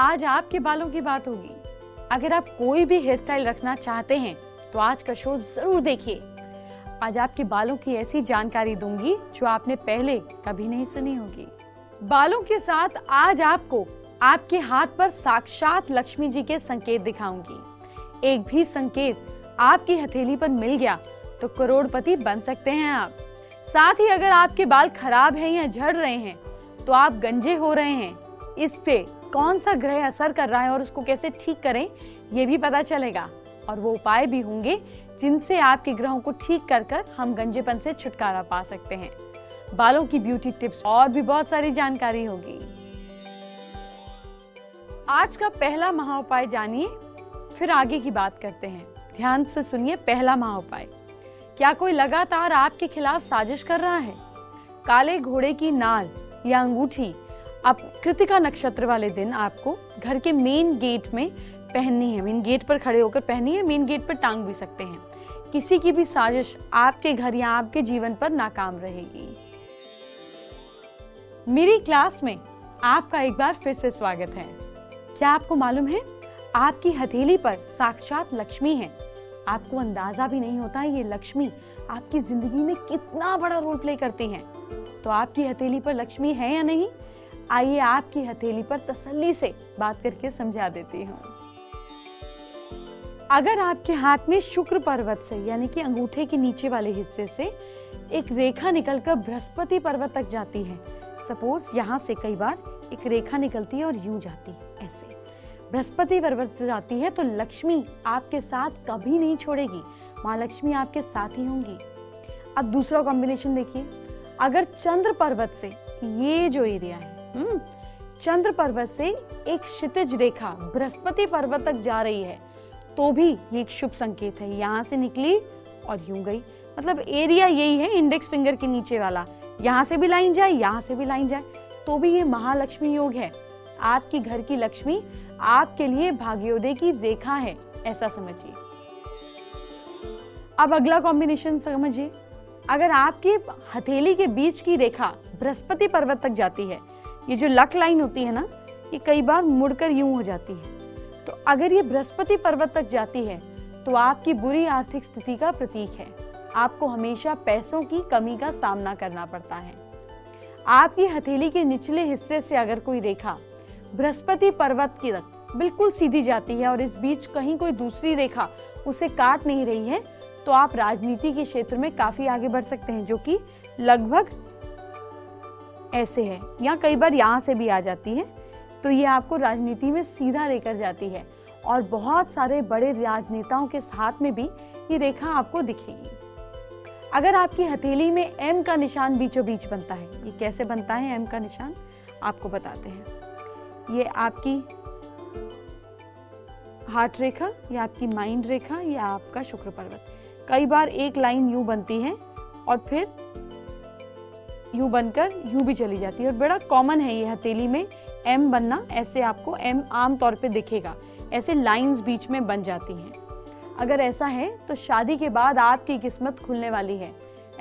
आज आपके बालों की बात होगी। अगर आप कोई भी हेयर स्टाइल रखना चाहते हैं तो आज का शो जरूर देखिए। आज आपके बालों की ऐसी जानकारी दूंगी जो आपने पहले कभी नहीं सुनी होगी। बालों के साथ आज आपको आपके हाथ पर साक्षात लक्ष्मी जी के संकेत दिखाऊंगी। एक भी संकेत आपकी हथेली पर मिल गया तो करोड़पति बन सकते हैं आप। साथ ही अगर आपके बाल खराब हैं या झड़ रहे हैं तो आप गंजे हो रहे हैं, इस पे कौन सा ग्रह असर कर रहा है और उसको कैसे ठीक करें ये भी पता चलेगा। और वो उपाय भी होंगे जिनसे आपके ग्रहों को ठीक कर हम गंजेपन से छुटकारा पा सकते हैं। बालों की ब्यूटी टिप्स और भी बहुत सारी जानकारी होगी। आज का पहला महाउपाय जानिए, फिर आगे की बात करते हैं। ध्यान से सुनिए। पहला महाउपाय, क्या कोई लगातार आपके खिलाफ साजिश कर रहा है? काले घोड़े की नाल या अंगूठी अब कृतिका नक्षत्र वाले दिन आपको घर के मेन गेट में पहननी है। मेन गेट पर खड़े होकर पहननी है, मेन गेट पर टांग भी सकते हैं। किसी की भी साजिश आपके घर या आपके जीवन पर नाकाम रहेगी। मेरी क्लास में आपका एक बार फिर से स्वागत है। क्या आपको मालूम है आपकी हथेली पर साक्षात लक्ष्मी है। आपको अंदाजा भी नहीं होता ये लक्ष्मी आपकी जिंदगी में कितना बड़ा रोल प्ले करती है। तो आपकी हथेली पर लक्ष्मी है या नहीं, आइए आपकी हथेली पर तसल्ली से बात करके समझा देती हूँ। अगर आपके हाथ में शुक्र पर्वत से यानी कि अंगूठे के नीचे वाले हिस्से से एक रेखा निकलकर बृहस्पति पर्वत तक जाती है, सपोज यहाँ से कई बार एक रेखा निकलती है और यूं जाती है, ऐसे बृहस्पति पर्वत पर जाती है, तो लक्ष्मी आपके साथ कभी नहीं छोड़ेगी। माँ लक्ष्मी आपके साथ ही होंगी। अब दूसरा कॉम्बिनेशन देखिए। अगर चंद्र पर्वत से ये जो एरिया है, चंद्र पर्वत से एक क्षितिज रेखा बृहस्पति पर्वत तक जा रही है तो भी ये एक शुभ संकेत है। यहाँ से निकली और यूं गई, मतलब एरिया यही है इंडेक्स फिंगर के नीचे वाला। यहाँ से भी लाइन जाए, यहाँ से भी लाइन जाए, तो भी ये महालक्ष्मी योग है। आपकी घर की लक्ष्मी आपके लिए भाग्योदय की रेखा है, ऐसा समझिए। अब अगला कॉम्बिनेशन समझिए। अगर आपकी हथेली के बीच की रेखा बृहस्पति पर्वत तक जाती है, ये जो लक लाइन होती है ना, ये कई बार मुड़कर यूं हो जाती है, तो अगर ये बृहस्पति पर्वत तक जाती है तो आपकी बुरी आर्थिक स्थिति का प्रतीक है। आपको हमेशा पैसों की कमी का सामना करना पड़ता है। आपकी हथेली के निचले हिस्से से अगर कोई रेखा बृहस्पति पर्वत की तरफ बिल्कुल सीधी जाती है और इस बीच कहीं कोई दूसरी रेखा उसे काट नहीं रही है, तो आप राजनीति के क्षेत्र में काफी आगे बढ़ सकते हैं, जो कि लगभग ऐसे है, या कई बार यहाँ से भी आ जाती है, तो ये आपको राजनीति में सीधा लेकर जाती है। और बहुत सारे बड़े राजनेताओं के साथ में भी ये रेखा आपको दिखेगी। अगर आपकी हथेली में एम का निशान बीचों बीच बनता है, ये कैसे बनता है एम का निशान आपको बताते हैं। ये आपकी हार्ट रेखा या आपकी माइंड रेखा या आपका शुक्र पर्वत, कई बार एक लाइन यूं बनती है और फिर यूं बनकर यूं भी चली जाती है। और बड़ा कॉमन है ये हथेली में एम बनना, ऐसे आपको एम आम तौर पे दिखेगा, ऐसे लाइंस बीच में बन जाती हैं। अगर ऐसा है तो शादी के बाद आपकी किस्मत खुलने वाली है।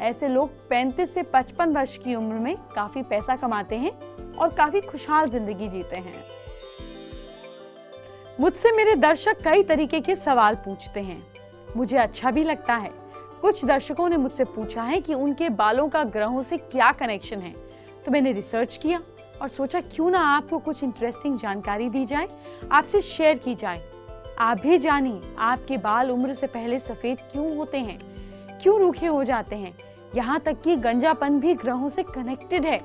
ऐसे लोग 35 से 55 वर्ष की उम्र में काफी पैसा कमाते हैं और काफी खुशहाल जिंदगी जीते हैं। मुझसे मेरे दर्शक कई तरीके के सवाल पूछते हैं, मुझे अच्छा भी लगता है। कुछ दर्शकों ने मुझसे पूछा है कि उनके बालों का ग्रहों से क्या कनेक्शन है, तो मैंने रिसर्च किया और सोचा क्यों ना आपको कुछ इंटरेस्टिंग जानकारी दी जाए, आपसे शेयर की जाए। आप भी जानिए आपके बाल उम्र से पहले सफेद क्यों होते हैं, क्यों रूखे हो जाते हैं, यहाँ तक कि गंजापन भी ग्रहों से कनेक्टेड है।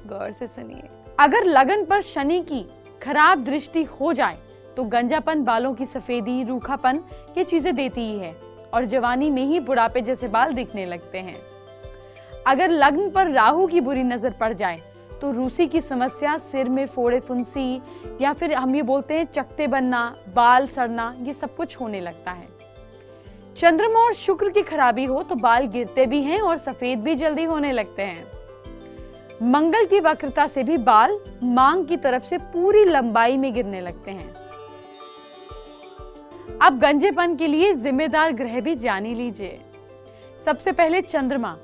गौर से सुनिए। अगर लगन पर शनि की खराब दृष्टि हो जाए तो गंजापन बालों की सफेदी, रूखापन ये चीजें देती ही है और जवानी में ही बुढ़ापे जैसे बाल दिखने लगते हैं। अगर लग्न पर राहु की बुरी नजर पड़ जाए तो रूसी की समस्या, सिर में फोड़े फुंसी या फिर हम ये बोलते हैं चकते बनना, बाल सड़ना, ये सब कुछ होने लगता है। चंद्रमा और शुक्र की खराबी हो तो बाल गिरते भी हैं और सफेद भी जल्दी होने लगते हैं। मंगल की वक्रता से भी बाल मांग की तरफ से पूरी लंबाई में गिरने लगते हैं। अब गंजेपन के लिए जिम्मेदार ग्रह भी जान ही लीजिए। सबसे पहले चंद्रमा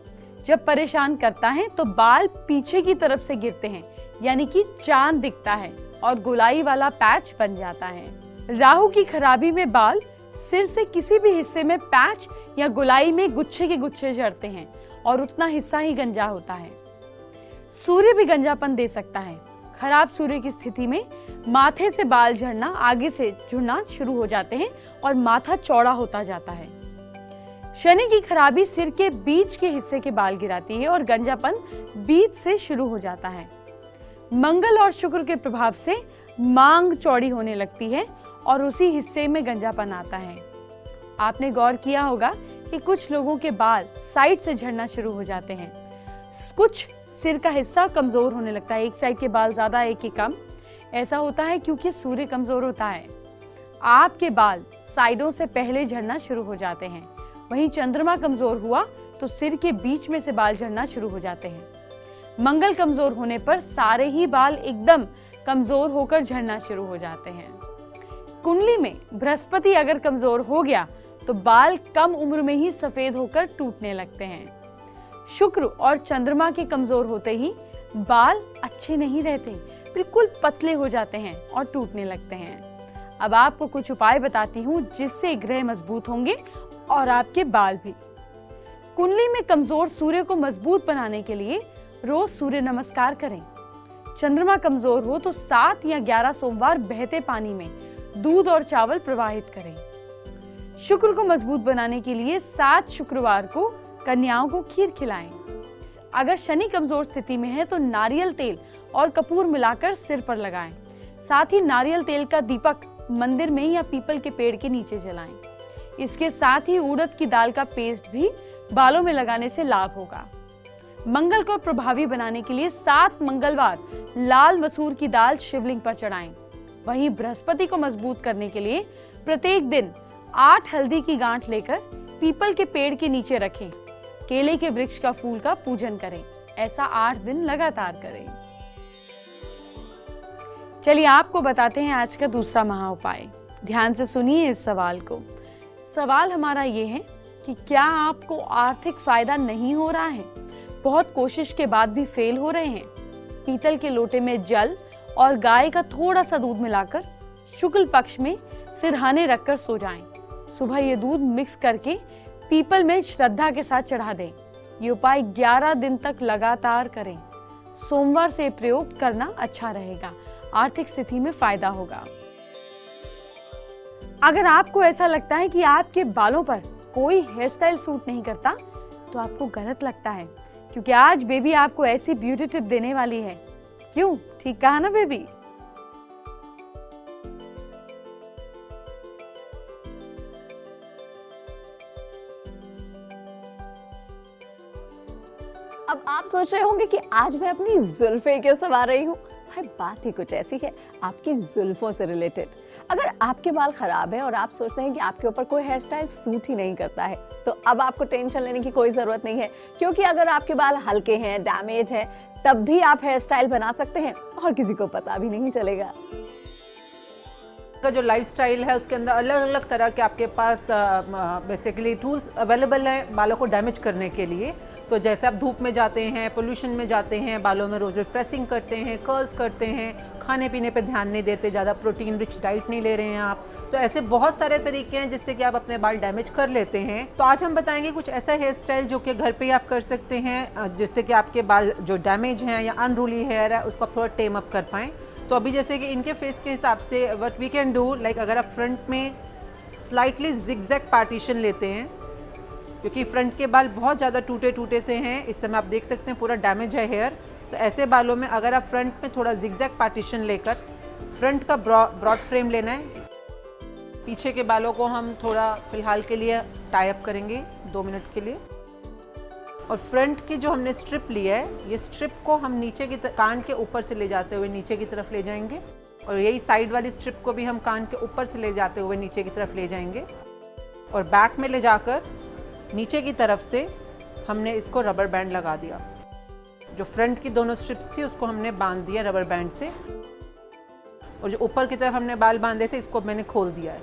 जब परेशान करता है तो बाल पीछे की तरफ से गिरते हैं, यानी कि चांद दिखता है। और गोलाई वाला पैच बन जाता है। राहु की खराबी में बाल सिर से किसी भी हिस्से में पैच या गोलाई में गुच्छे के गुच्छे झड़ते हैं और उतना हिस्सा ही गंजा होता है। सूर्य भी गंजापन दे सकता है। खराब सूर्य की स्थिति में माथे से बाल झड़ना, आगे से झुरना शुरू हो जाते हैं और माथा चौड़ा होता जाता है। शनि की खराबी सिर के बीच के हिस्से के बाल गिराती है और गंजापन बीच से शुरू हो जाता है। मंगल और शुक्र के प्रभाव से मांग चौड़ी होने लगती है और उसी हिस्से में गंजापन आता है। आपने गौर किया होगा कि कुछ लोगों के बाल साइड से झड़ना शुरू हो जाते हैं। कुछ सिर का हिस्सा कमजोर होने लगता है, एक साइड के बाल ज्यादा, एक के कम। ऐसा होता है क्योंकि सूर्य कमजोर होता है। आपके बाल साइडों से पहले झड़ना शुरू हो जाते हैं। वहीं चंद्रमा कमजोर हुआ तो सिर के बीच में से बाल झड़ना शुरू हो जाते हैं। मंगल कमजोर होने पर सारे ही बाल एकदम कमजोर होकर झड़ना शुरू हो जाते हैं। कुंडली में बृहस्पति अगर कमजोर हो गया तो बाल कम उम्र में ही सफेद होकर टूटने लगते हैं। शुक्र और चंद्रमा के कमजोर होते ही बाल अच्छे नहीं रहते, बिल्कुल पतले हो जाते हैं और टूटने लगते हैं। अब आपको कुछ उपाय बताती हूँ जिससे ग्रह मजबूत होंगे और आपके बाल भी। कुंडली में कमजोर सूर्य को मजबूत बनाने के लिए रोज सूर्य नमस्कार करें। चंद्रमा कमजोर हो तो 7 या 11 सोमवार बहते पानी में दूध और चावल प्रवाहित करें। शुक्र को मजबूत बनाने के लिए 7 शुक्रवार को कन्याओं को खीर खिलाएं। अगर शनि कमजोर स्थिति में है तो नारियल तेल और कपूर मिलाकर सिर पर लगाएं। साथ ही नारियल तेल का दीपक मंदिर में या पीपल के पेड़ के नीचे जलाएं। इसके साथ ही उड़द की दाल का पेस्ट भी बालों में लगाने से लाभ होगा। मंगल को प्रभावी बनाने के लिए 7 मंगलवार लाल मसूर की दाल शिवलिंग पर चढ़ाएं। वहीं बृहस्पति को मजबूत करने के लिए प्रत्येक दिन 8 हल्दी की गांठ लेकर पीपल के पेड़ के नीचे रखें। केले के वृक्ष का फूल का पूजन करें। ऐसा 8 दिन लगातार करें। चलिए आपको बताते हैं आज का दूसरा महा उपाय। ध्यान से सुनिए इस सवाल को। सवाल हमारा ये है कि क्या आपको आर्थिक फायदा नहीं हो रहा है? बहुत कोशिश के बाद भी फेल हो रहे हैं? पीतल के लोटे में जल और गाय का थोड़ा सा दूध मिलाकर शुक्ल पक्ष में सिरहाने रखकर सो जाएं। सुबह ये दूध मिक्स करके पीपल में श्रद्धा के साथ चढ़ा दें। ये उपाय 11 दिन तक लगातार करें। सोमवार से प्रयोग करना अच्छा रहेगा। आर्थिक स्थिति में फायदा होगा। अगर आपको ऐसा लगता है कि आपके बालों पर कोई हेयर स्टाइल सूट नहीं करता तो आपको गलत लगता है, क्योंकि आज बेबी आपको ऐसी ब्यूटी टिप देने वाली है। क्यों? ठीक कहा ना बेबी? अब आप सोच रहे होंगे कि आज मैं अपनी जुल्फे क्यों संवार रही हूँ। भाई बात ही कुछ ऐसी है, आपकी जुल्फों से रिलेटेड। अगर आपके बाल खराब है और आप सोचते हैं कि आपके ऊपर कोई हेयर स्टाइल सूट ही नहीं करता है, तो अब आपको टेंशन लेने की कोई जरूरत नहीं है, क्योंकि अगर आपके बाल हल्के हैं, डैमेज है, तब भी आप हेयर स्टाइल बना सकते हैं और किसी को पता भी नहीं चलेगा। का जो लाइफस्टाइल है उसके अंदर अलग अलग तरह के आपके पास बेसिकली टूल्स अवेलेबल हैं बालों को डैमेज करने के लिए। तो जैसे आप धूप में जाते हैं, पोल्यूशन में जाते हैं, बालों में रोज रोज प्रेसिंग करते हैं, कर्ल्स करते हैं, खाने पीने पे ध्यान नहीं देते, ज़्यादा प्रोटीन रिच डाइट नहीं ले रहे हैं आप, तो ऐसे बहुत सारे तरीके हैं जिससे कि आप अपने बाल डैमेज कर लेते हैं। तो आज हम बताएंगे कुछ ऐसा हेयर स्टाइल जो कि घर पे ही आप कर सकते हैं, जिससे कि आपके बाल जो डैमेज हैं या अनरूली हेयर है उसको आप थोड़ा टेम अप कर पाएँ। तो अभी जैसे कि इनके फेस के हिसाब से what we can do, like अगर आप फ्रंट में स्लाइटली जिगजैग पार्टीशन लेते हैं, क्योंकि फ्रंट के बाल बहुत ज़्यादा टूटे टूटे से हैं, इस समय आप देख सकते हैं पूरा डैमेज है हेयर। तो ऐसे बालों में अगर आप फ्रंट में थोड़ा जिगजैग पार्टीशन लेकर फ्रंट का ब्रॉड फ्रेम लेना है। पीछे के बालों को हम थोड़ा फिलहाल के लिए टाई अप करेंगे 2 मिनट के लिए। और फ्रंट की जो हमने स्ट्रिप ली है, ये स्ट्रिप को हम नीचे की कान के ऊपर से ले जाते हुए नीचे की तरफ ले जाएंगे, और यही साइड वाली स्ट्रिप को भी हम कान के ऊपर से ले जाते हुए नीचे की तरफ ले जाएंगे, और बैक में ले जाकर नीचे की तरफ से हमने इसको रबर बैंड लगा दिया। जो फ्रंट की दोनों स्ट्रिप्स थी उसको हमने बांध दिया रबर बैंड से, और जो ऊपर की तरफ हमने बाल बांधे थे इसको मैंने खोल दिया है।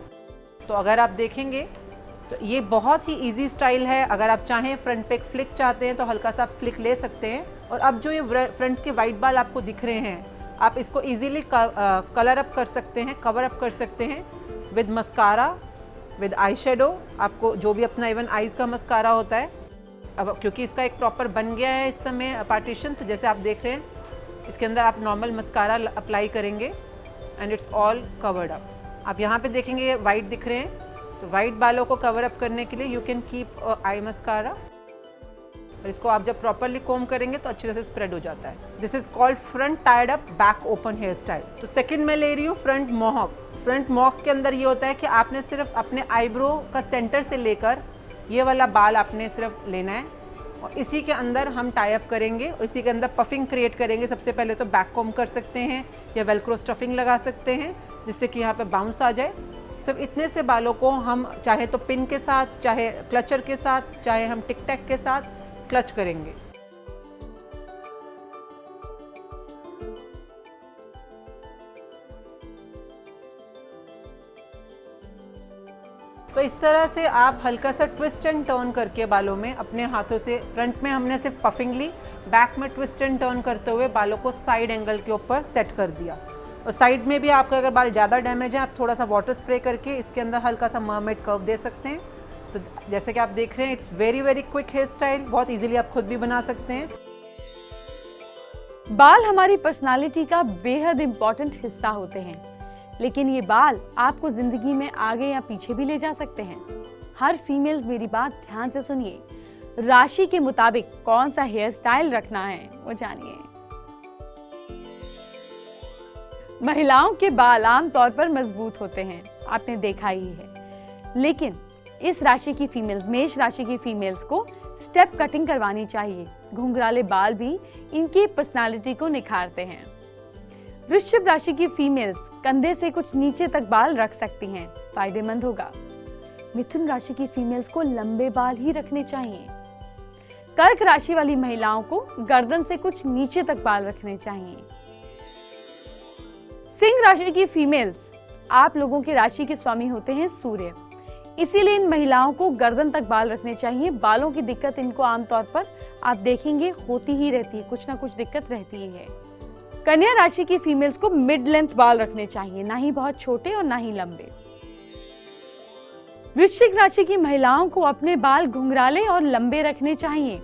तो अगर आप देखेंगे तो ये बहुत ही इजी स्टाइल है। अगर आप चाहें फ्रंट पे एक फ्लिक चाहते हैं तो हल्का सा आप फ्लिक ले सकते हैं। और अब जो ये फ्रंट के वाइट बाल आपको दिख रहे हैं, आप इसको इजीली कलर अप कर सकते हैं, कवर अप कर सकते हैं with mascara, with eye shadow. आपको जो भी अपना इवन आईज का मस्कारा होता है, अब क्योंकि इसका एक प्रॉपर बन गया है इस समय पार्टीशन, तो जैसे आप देख रहे हैं इसके अंदर आप नॉर्मल मस्कारा अप्लाई करेंगे and it's all covered up. आप यहाँ पे देखेंगे ये वाइट दिख रहे हैं, तो वाइट बालों को कवर अप करने के लिए you can keep I mascara, और इसको आप जब प्रॉपरली कोम करेंगे तो अच्छी तरह से स्प्रेड हो जाता है। This is called front tied up back open hair style. तो सेकंड में ले रही हूँ फ्रंट मोहॉक। फ्रंट मोहॉक के अंदर ये होता है कि आपने सिर्फ अपने आईब्रो का सेंटर से लेकर ये वाला बाल आपने सिर्फ लेना है, और इसी के अंदर हम टाई अप करेंगे और इसी के अंदर पफिंग क्रिएट करेंगे। सबसे पहले तो बैक कोम कर सकते हैं या वेलक्रो स्टफिंग लगा सकते हैं जिससे कि यहाँ पे बाउंस आ जाए। सिर्फ इतने से बालों को हम चाहे तो पिन के साथ, चाहे क्लचर के साथ, चाहे हम टिक टैक के साथ क्लच करेंगे। तो इस तरह से आप हल्का सा ट्विस्ट एंड टर्न करके बालों में अपने हाथों से, फ्रंट में हमने सिर्फ पफिंग ली, बैक में ट्विस्ट एंड टर्न करते हुए बालों को साइड एंगल के ऊपर सेट कर दिया। और साइड में भी आपका अगर बाल ज़्यादा डैमेज है, आप थोड़ा सा वाटर स्प्रे करके इसके अंदर हल्का सा मरमेड कर्व दे सकते हैं। तो जैसे कि आप देख रहे हैं, it's very very quick hair style, बहुत इजीली आप खुद भी बना सकते हैं। बाल हमारी पर्सनालिटी का बेहद इम्पोर्टेंट हिस्सा होते हैं, लेकिन ये बाल आपको जिंदगी में आगे या पीछे भी ले जा सकते हैं। हर फीमेल्स मेरी बात ध्यान से सुनिए, राशि के मुताबिक कौन सा हेयर स्टाइल रखना है वो जानिए। महिलाओं के बाल आमतौर पर मजबूत होते हैं, आपने देखा ही है, लेकिन इस राशि की फीमेल्स, मेष राशि की फीमेल्स को स्टेप कटिंग करवानी चाहिए। घुंघराले बाल भी इनकी पर्सनालिटी को निखारते हैं। वृश्चिक राशि की फीमेल्स कंधे से कुछ नीचे तक बाल रख सकती हैं, फायदेमंद होगा। मिथुन राशि की फीमेल्स को लंबे बाल ही रखने चाहिए। कर्क राशि वाली महिलाओं को गर्दन से कुछ नीचे तक बाल रखने चाहिए। सिंह राशि की फीमेल्स, आप लोगों की राशि के स्वामी होते हैं सूर्य, इसीलिए इन महिलाओं को गर्दन तक बाल रखने चाहिए। बालों की दिक्कत इनको आमतौर पर आप देखेंगे होती ही रहती है, कुछ ना कुछ दिक्कत रहती ही है। कन्या राशि की फीमेल्स को मिड लेंथ बाल रखने चाहिए, ना ही बहुत छोटे और ना ही लंबे। वृश्चिक राशि की महिलाओं को अपने बाल घुंघराले और लंबे रखने चाहिए।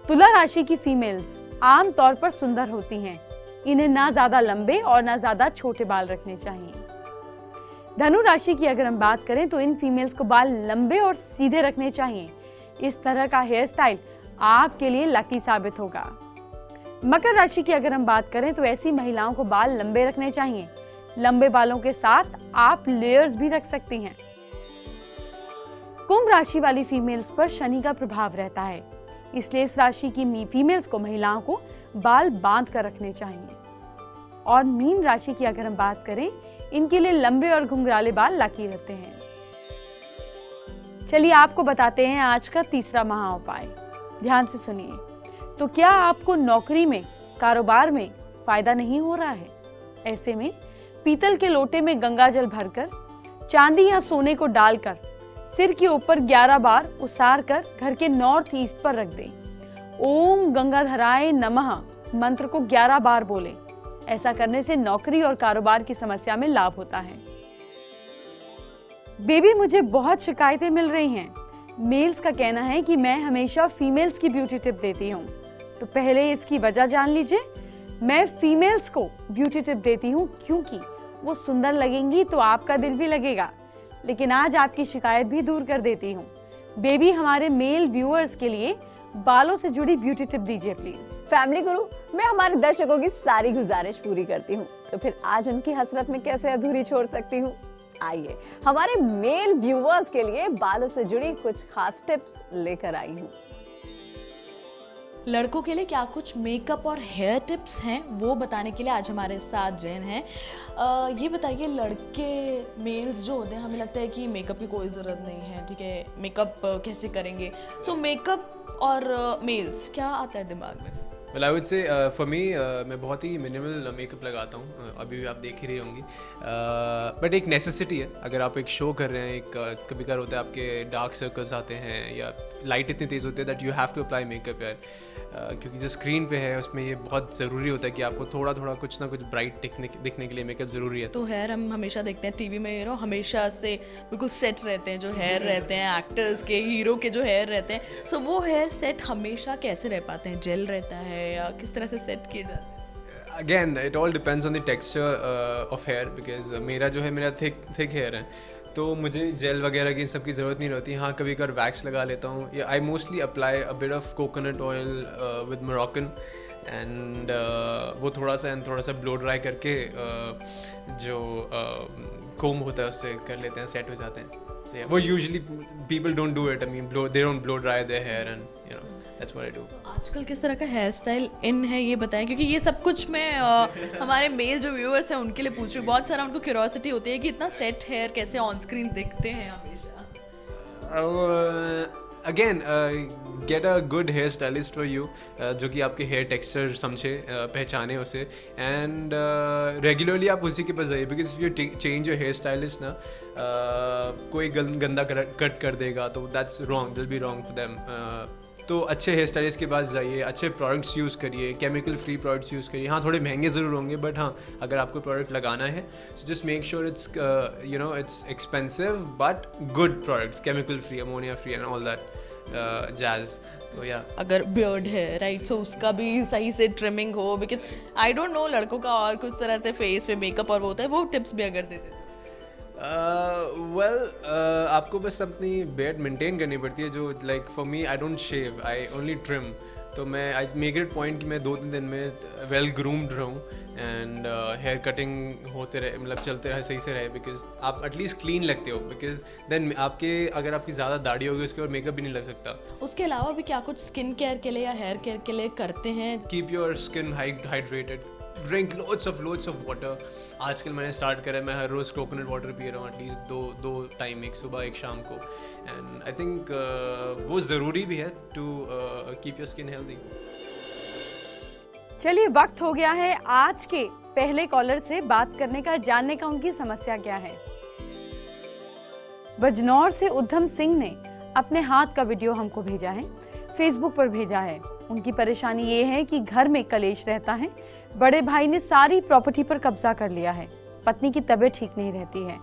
तुला राशि की फीमेल्स आमतौर पर सुंदर होती हैं, इन्हें ना ज्यादा लंबे और ना ज्यादा छोटे बाल रखने चाहिए। धनु राशि की अगर हम बात करें तो इन फीमेल्स को बाल लंबे और सीधे रखने चाहिए। इस तरह का हेयर स्टाइल आपके लिए लकी साबित होगा। मकर राशि की अगर हम बात करें तो ऐसी महिलाओं को बाल लंबे रखने चाहिए। लंबे बालों के साथ आप लेयर्स भी रख सकती हैं। कुंभ राशि वाली फीमेल्स पर शनि का प्रभाव रहता है, इसलिए इस राशि की फीमेल्स को, महिलाओं को बाल बांध कर रखने चाहिए। और मीन राशि की अगर हम बात करें, इनके लिए लंबे और घुंघराले बाल लकी रहते हैं। चलिए आपको बताते हैं आज का तीसरा महा उपाय, ध्यान से सुनिए। तो क्या आपको नौकरी में, कारोबार में फायदा नहीं हो रहा है? ऐसे में पीतल के लोटे में गंगा जल भरकर, चांदी या सोने को डालकर सिर के ऊपर 11 बार उसार कर घर के नॉर्थ ईस्ट पर रख दें। ओम गंगाधराय नमः मंत्र को 11 बार बोलें। ऐसा करने से नौकरी और कारोबार की समस्या में लाभ होता है। बेबी, मुझे बहुत शिकायतें मिल रही हैं। मेल्स का कहना है कि मैं हमेशा फीमेल्स की ब्यूटी टिप देती हूँ। तो पहले इसकी वजह जान लीजिए। मैं फीमेल्स को ब्यूटी टिप देती हूँ क्योंकि वो सुंदर लगेंगी तो आपका दिल भी लगेगा। लेकिन आज आपकी शिकायत भी दूर कर देती हूँ। बेबी, हमारे मेल व्यूअर्स के लिए बालों से जुड़ी ब्यूटी टिप दीजिए प्लीज। फैमिली गुरु, मैं हमारे दर्शकों की सारी गुजारिश पूरी करती हूँ, तो फिर आज उनकी हसरत में कैसे अधूरी छोड़ सकती हूँ। आइए हमारे मेल व्यूअर्स के लिए बालों से जुड़ी कुछ खास टिप्स लेकर आई हूँ। लड़कों के लिए क्या कुछ मेकअप और हेयर टिप्स हैं वो बताने के लिए आज हमारे साथ जैन हैं। ये बताइए, लड़के मेल्स जो होते हैं, हमें लगता है कि मेकअप की कोई ज़रूरत नहीं है, ठीक है, मेकअप कैसे करेंगे। सो मेकअप और मेल्स क्या आता है दिमाग में? Well I would say for me मैं बहुत ही मिनिमल मेकअप लगाता हूँ, अभी भी आप देख ही रही होंगी, बट एक नेसेसिटी है। अगर आप एक शो कर रहे हैं, एक कभी कभार होता है आपके डार्क सर्कल्स आते हैं या लाइट इतनी तेज़ होती है that you have to apply makeup यार, क्योंकि जो स्क्रीन पे है उसमें ये बहुत ज़रूरी होता है कि आपको थोड़ा थोड़ा कुछ ना कुछ ब्राइट दिखने के लिए मेकअप ज़रूरी है। तो हेयर हम हमेशा देखते हैं टीवी में, हमेशा से बिल्कुल सेट रहते हैं जो हेयर रहते हैं एक्टर्स के, हीरो के जो हेयर रहते हैं, सो वो हेयर सेट हमेशा कैसे रह पाते हैं? जेल रहता है या किस तरह से सेट किए जाते हैं? Again, it all depends on the texture of hair, because मेरा जो है मेरा thick hair है, तो मुझे जेल वगैरह की सब की ज़रूरत नहीं रहती। हाँ, कभी कभार वैक्स लगा लेता हूँ, या I mostly apply a bit of coconut oil with Moroccan and वो थोड़ा सा ब्लो ड्राई करके जो कोम होता है उससे कर लेते हैं, सेट हो जाते हैं। So, yeah, वो usually people don't do it, I mean they don't blow dry their hair and that's what I do. आजकल किस तरह का हेयर स्टाइल इन है ये बताएं, क्योंकि ये सब कुछ मैं हमारे मेल जो व्यूअर्स हैं उनके लिए पूछ रही हूँ। बहुत सारा उनको क्यूरियोसिटी होती है कि इतना सेट हेयर कैसे ऑन स्क्रीन दिखते हैं हमेशा। Again get a good hair stylist for you, जो कि आपके हेयर टेक्सचर समझे, पहचाने उसे, एंड रेगुलरली आप उसी के पास जाइए, because if you change your hair stylist ना, कोई गंदा कट कर देगा तो that's wrong, they'll be wrong for them. तो अच्छे हेयर स्टाइलिस्ट के पास जाइए, अच्छे प्रोडक्ट्स यूज़ करिए, केमिकल फ्री प्रोडक्ट्स यूज़ करिए। हाँ, थोड़े महंगे ज़रूर होंगे, बट हाँ, अगर आपको प्रोडक्ट लगाना है so just make sure it's it's expensive but good products, chemical free, ammonia free and all that jazz. तो या अगर बियर्ड है राइट, सो उसका भी सही से ट्रिमिंग हो, बिकॉज आई डोंट नो लड़कों का और कुछ तरह से फेस पे मेकअप और वो होता है, वो टिप्स भी अगर दे देते। आपको बस अपनी बेड मेंटेन करनी पड़ती है, जो like for me I don't shave, I only trim. तो मैं आई मेक इट पॉइंट कि मैं 2-3 दिन में वेल ग्रूम्ड रहूँ एंड हेयर कटिंग होते रहे, मतलब चलते रहे, सही से रहे, बिकॉज आप एटलीस्ट क्लीन लगते हो, बिकॉज देन अगर आपकी ज़्यादा दाढ़ी होगी उसके बाद मेकअप भी नहीं लग सकता। उसके अलावा भी क्या कुछ स्किन केयर के लिए या हेयर केयर के लिए करते हैं? Keep your skin hydrated, drink loads of water. आजकल मैंने स्टार्ट करा है, मैं हर रोज़ कोकोनट वाटर पी रहा हूँ एटलीस्ट दो टाइम, एक सुबह एक शाम को, एंड आई थिंक वो ज़रूरी भी है to keep your skin healthy. चलिए, वक्त हो गया है आज के पहले कॉलर से बात करने का, जानने का उनकी समस्या क्या है। बजनौर से उद्धम सिंह ने अपने हाथ का वीडियो हमको भेजा है, फेसबुक पर भेजा है। उनकी परेशानी ये है कि घर में कलेश रहता है, बड़े भाई ने सारी प्रॉपर्टी पर कब्जा कर लिया है, पत्नी की तबीयत ठीक नहीं रहती है।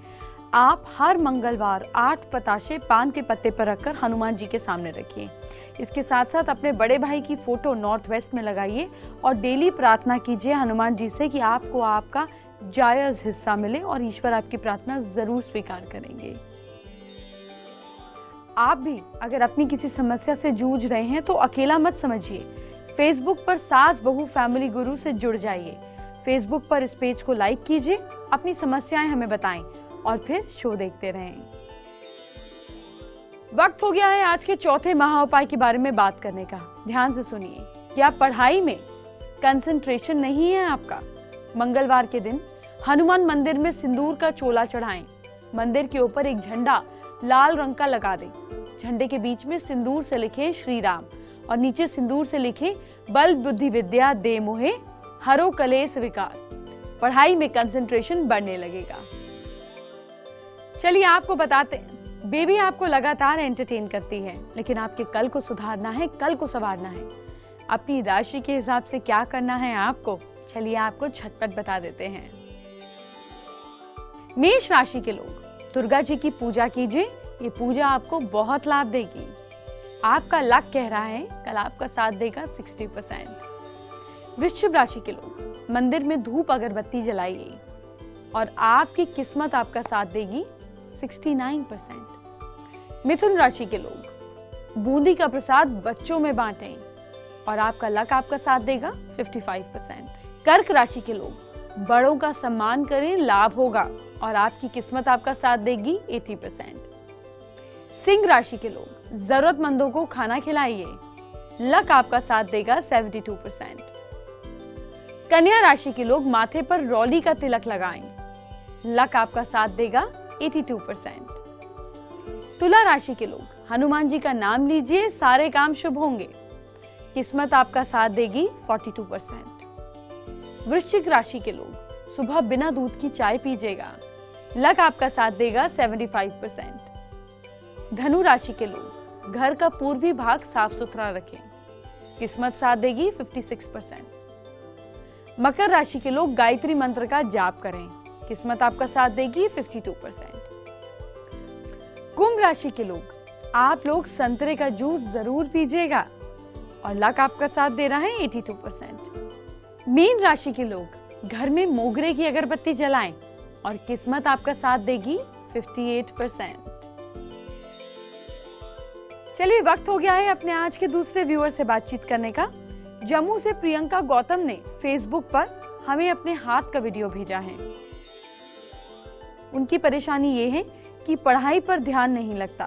आप हर मंगलवार 8 पताशे पान के पत्ते पर रखकर हनुमान जी के सामने रखिए। इसके साथ साथ अपने बड़े भाई की फोटो नॉर्थ वेस्ट में लगाइए और डेली प्रार्थना कीजिए हनुमान जी से कि आपको आपका जायज हिस्सा मिले और ईश्वर आपकी प्रार्थना जरूर स्वीकार करेंगे। आप भी अगर अपनी किसी समस्या से जूझ रहे हैं तो अकेला मत समझिए। फेसबुक पर सास बहू फैमिली गुरु से जुड़ जाइए। फेसबुक पर इस पेज को लाइक कीजिए, अपनी समस्याएं हमें बताएं और फिर शो देखते रहें। वक्त हो गया है आज के चौथे महाउपाय के बारे में बात करने का। ध्यान से सुनिए। क्या पढ़ाई में कंसंट्रेशन नहीं है आपका? मंगलवार के दिन हनुमान मंदिर में सिंदूर का चोला चढ़ाएं। मंदिर के ऊपर एक झंडा लाल रंग का लगा दें। झंडे के बीच में सिंदूर से लिखे श्री राम और नीचे सिंदूर से लिखे बल बुद्धि विद्या दे मोहे हरो कलेश विकार। पढ़ाई में कंसंट्रेशन बढ़ने लगेगा। चलिए आपको बताते हैं, बेबी आपको लगातार एंटरटेन करती है, लेकिन आपके कल को सुधारना है, कल को संवारना है। अपनी राशि के हिसाब से क्या करना है आपको, चलिए आपको झटपट बता देते हैं। मेष राशि के लोग दुर्गा जी की पूजा कीजिए, ये पूजा आपको बहुत लाभ देगी। आपका लक कह रहा है कल आपका साथ देगा 60%। वृश्चिक राशि के लोग मंदिर में धूप अगरबत्ती जलाइए और आपकी किस्मत आपका साथ देगी 69%। मिथुन राशि के लोग बूंदी का प्रसाद बच्चों में बांटें और आपका लक आपका साथ देगा 55%। कर्क राशि के लोग बड़ों का सम्मान करें, लाभ होगा और आपकी किस्मत आपका साथ देगी 80%। सिंह राशि के लोग जरूरतमंदों को खाना खिलाइए, लक आपका साथ देगा 72%। कन्या राशि के लोग माथे पर रौली का तिलक लगाएं, लक आपका साथ देगा 82%। तुला राशि के लोग हनुमान जी का नाम लीजिए, सारे काम शुभ होंगे, किस्मत आपका साथ देगी 42%। वृश्चिक राशि के लोग सुबह बिना दूध की चाय पीजिएगा, लक आपका साथ देगा 75%। धनु राशि के लोग घर का पूर्वी भाग साफ सुथरा रखें। किस्मत साथ देगी 56%। मकर राशि के लोग गायत्री मंत्र का जाप करें। किस्मत आपका साथ देगी 52%। कुंभ राशि के लोग, आप लोग संतरे का जूस जरूर पीजिएगा और लक आपका साथ दे रहा है 82%। मीन राशि के लोग घर में मोगरे की अगरबत्ती जलाएं और किस्मत आपका साथ देगी 58%। चलिए वक्त हो गया है अपने आज के दूसरे व्यूअर से बातचीत करने का। जम्मू से प्रियंका गौतम ने फेसबुक पर हमें अपने हाथ का वीडियो भेजा है। उनकी परेशानी ये है कि पढ़ाई पर ध्यान नहीं लगता,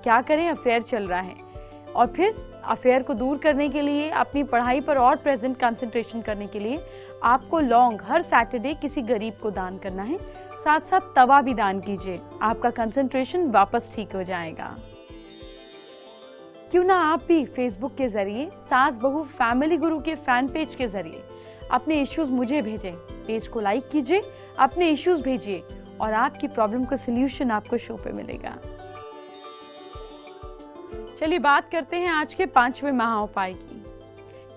क्या करें, अफेयर चल रहा है और फिर अफेयर को दूर करने के लिए, अपनी पढ़ाई पर और प्रेजेंट कंसंट्रेशन करने के लिए आपको लौंग हर सैटरडे किसी गरीब को दान करना है। साथ साथ तवा भी दान कीजिए, आपका कंसंट्रेशन वापस ठीक हो जाएगा। क्यों ना आप भी फेसबुक के जरिए सास बहू फैमिली गुरु के फैन पेज के जरिए अपने इश्यूज मुझे भेजें। पेज को लाइक कीजिए, अपने इश्यूज भेजिए और आपकी प्रॉब्लम का सलूशन आपको शो पे मिलेगा। चलिए बात करते हैं आज के 5वें महाउपाय की।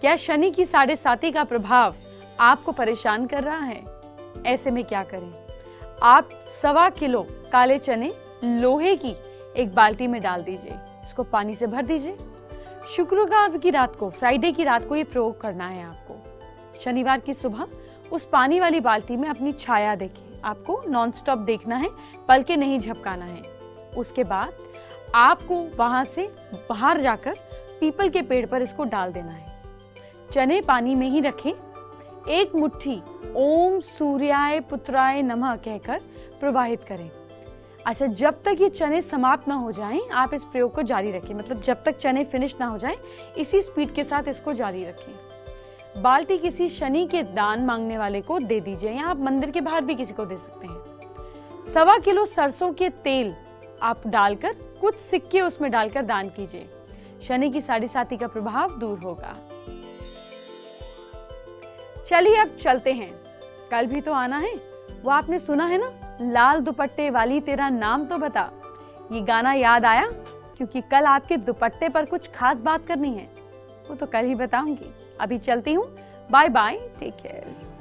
क्या शनि की 7.5 का प्रभाव आपको परेशान कर रहा है? ऐसे में क्या करें? आप 1.25 किलो काले चने लोहे की एक बाल्टी में डाल दीजिए, इसको पानी से भर दीजिए। शुक्रवार की रात को, फ्राइडे की रात को ये प्रयोग करना है आपको। शनिवार की सुबह उस पानी वाली बाल्टी में अपनी छाया देखिए, आपको नॉन स्टॉप देखना है, पलके नहीं झपकाना है। उसके बाद आपको वहां से बाहर जाकर पीपल के पेड़ पर इसको डाल देना है। चने पानी में ही रखें। एक मुट्ठी ओम सूर्याय पुत्राय नमः कहकर प्रवाहित करें। अच्छा, जब तक ये चने समाप्त ना हो जाएं, आप इस प्रयोग को जारी रखें। मतलब जब तक चने फिनिश ना हो जाएं, इसी स्पीड के साथ इसको जारी रखें। बाल्टी किसी शनि के दान मांगने वाले को दे दीजिए, या आप मंदिर के बाहर भी किसी को दे सकते हैं। 1.25 किलो सरसों के तेल आप डालकर कुछ सिक्के उसमें डालकर दान कीजिए। शनि की 7.5 का प्रभाव दूर होगा। चलिए अब चलते हैं, कल भी तो आना है। वो आपने सुना है ना, लाल दुपट्टे वाली तेरा नाम तो बता। ये गाना याद आया क्योंकि कल आपके दुपट्टे पर कुछ खास बात करनी है, वो तो कल ही बताऊंगी। अभी चलती हूँ, बाय बाय, टेक केयर।